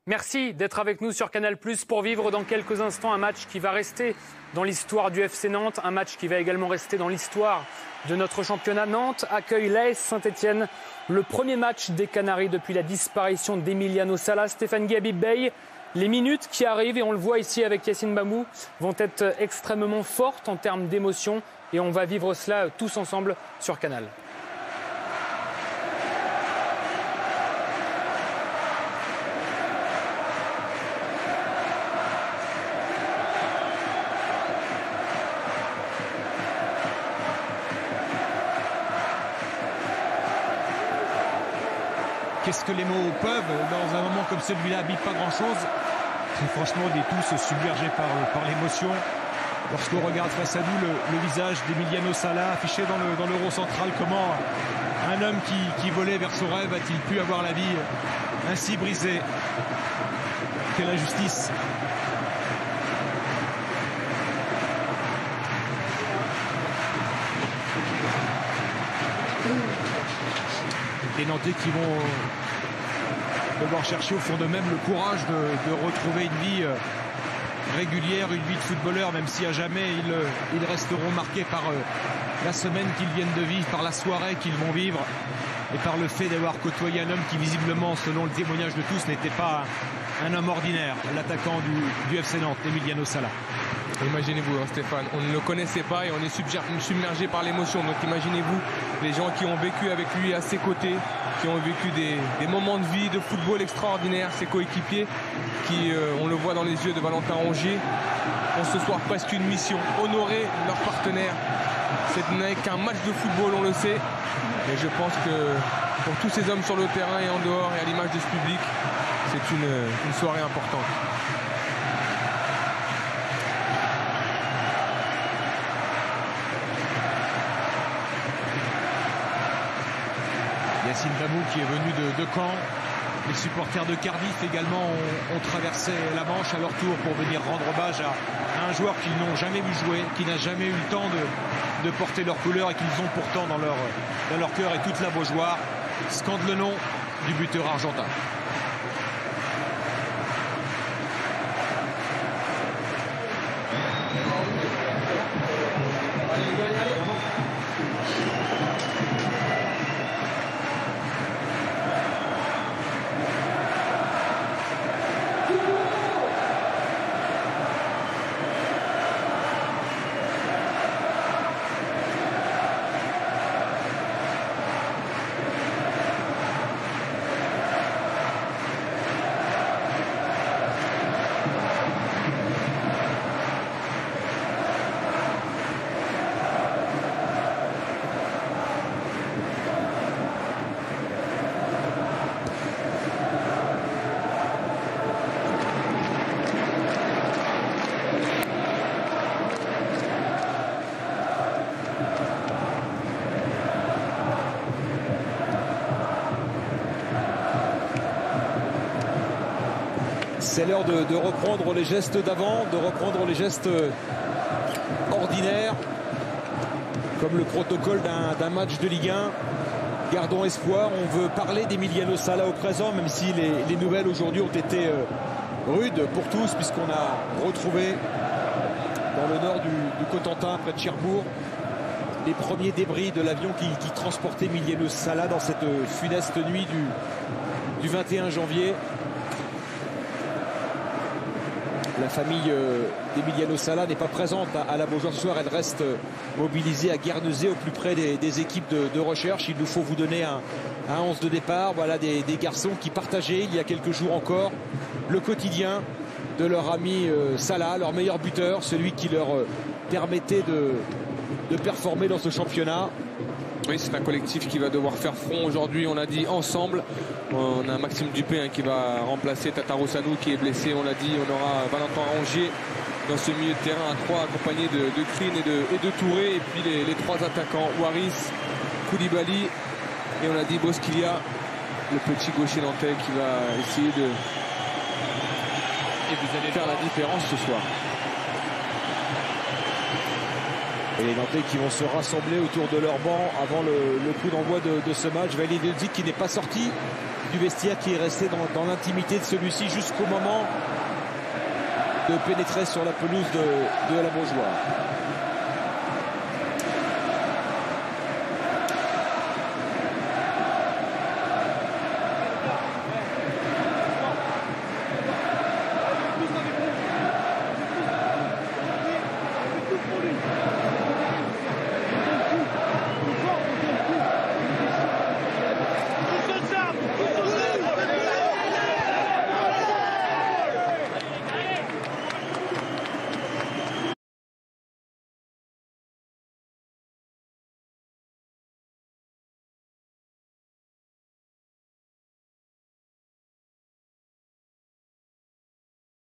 Merci d'être avec nous sur Canal+ pour vivre dans quelques instants un match qui va rester dans l'histoire du FC Nantes, un match qui va également rester dans l'histoire de notre championnat. Nantes accueille l'AS Saint-Etienne, le premier match des Canaries depuis la disparition d'Emiliano Sala. Stéphane Guy Bey, les minutes qui arrivent, et on le voit ici avec Yacine Bamou, vont être extrêmement fortes en termes d'émotion, et on va vivre cela tous ensemble sur Canal. Qu'est-ce que les mots peuvent, dans un moment comme celui-là, habite pas grand-chose. Très franchement, on est tous submergés par l'émotion. Lorsqu'on regarde face à nous le visage d'Emiliano Sala affiché dans le rond central, comment un homme qui volait vers son rêve a-t-il pu avoir la vie ainsi brisée? Quelle injustice! Les Nantais qui vont devoir chercher au fond d'eux-mêmes le courage de retrouver une vie régulière, une vie de footballeur, même si à jamais ils resteront marqués par la semaine qu'ils viennent de vivre, par la soirée qu'ils vont vivre et par le fait d'avoir côtoyé un homme qui visiblement, selon le témoignage de tous, n'était pas un homme ordinaire, l'attaquant du FC Nantes, Emiliano Sala. Imaginez-vous, Stéphane, on ne le connaissait pas et on est submergé par l'émotion. Donc imaginez-vous les gens qui ont vécu avec lui à ses côtés, qui ont vécu des moments de vie, de football extraordinaires, ses coéquipiers, qui, on le voit dans les yeux de Valentin Rongier, ont ce soir presque une mission, honorer leur partenaire. Ce n'est qu'un match de football, on le sait. Et je pense que pour tous ces hommes sur le terrain et en dehors et à l'image de ce public, c'est une soirée importante. Yacine Bamou qui est venu de Caen. Les supporters de Cardiff également ont traversé la Manche à leur tour pour venir rendre hommage à un joueur qu'ils n'ont jamais vu jouer, qui n'a jamais eu le temps de porter leur couleur et qu'ils ont pourtant dans leur cœur et toute la Beaujoire. Scandent le nom du buteur argentin. C'est l'heure de reprendre les gestes d'avant, de reprendre les gestes ordinaires, comme le protocole d'un match de Ligue 1. Gardons espoir, on veut parler d'Emiliano Sala au présent, même si les nouvelles aujourd'hui ont été rudes pour tous, puisqu'on a retrouvé dans le nord du Cotentin, près de Cherbourg, les premiers débris de l'avion qui transportait Emiliano Sala dans cette funeste nuit du 21 janvier. La famille d'Emiliano Sala n'est pas présente à la Beaujoire ce soir. Elle reste mobilisée à Guernesey, au plus près des équipes de recherche. Il nous faut vous donner un 11 de départ. Voilà des garçons qui partageaient il y a quelques jours encore le quotidien de leur ami Sala, leur meilleur buteur, celui qui leur permettait de performer dans ce championnat. Oui, c'est un collectif qui va devoir faire front aujourd'hui, on l'a dit, ensemble. On a Maxime Dupé qui va remplacer Tataro Sanou qui est blessé, on l'a dit. On aura Valentin Rongier dans ce milieu de terrain à 3 accompagné de Krine et de Touré. Et puis les 3 attaquants, Waris, Koulibaly et on a dit Bosquilia, le petit gaucher nantais qui va essayer de faire la différence ce soir. Et les Nantais qui vont se rassembler autour de leur banc avant le coup d'envoi de ce match. Walid Elzik qui n'est pas sorti du vestiaire, qui est resté dans l'intimité de celui-ci jusqu'au moment de pénétrer sur la pelouse de la Beaujoire.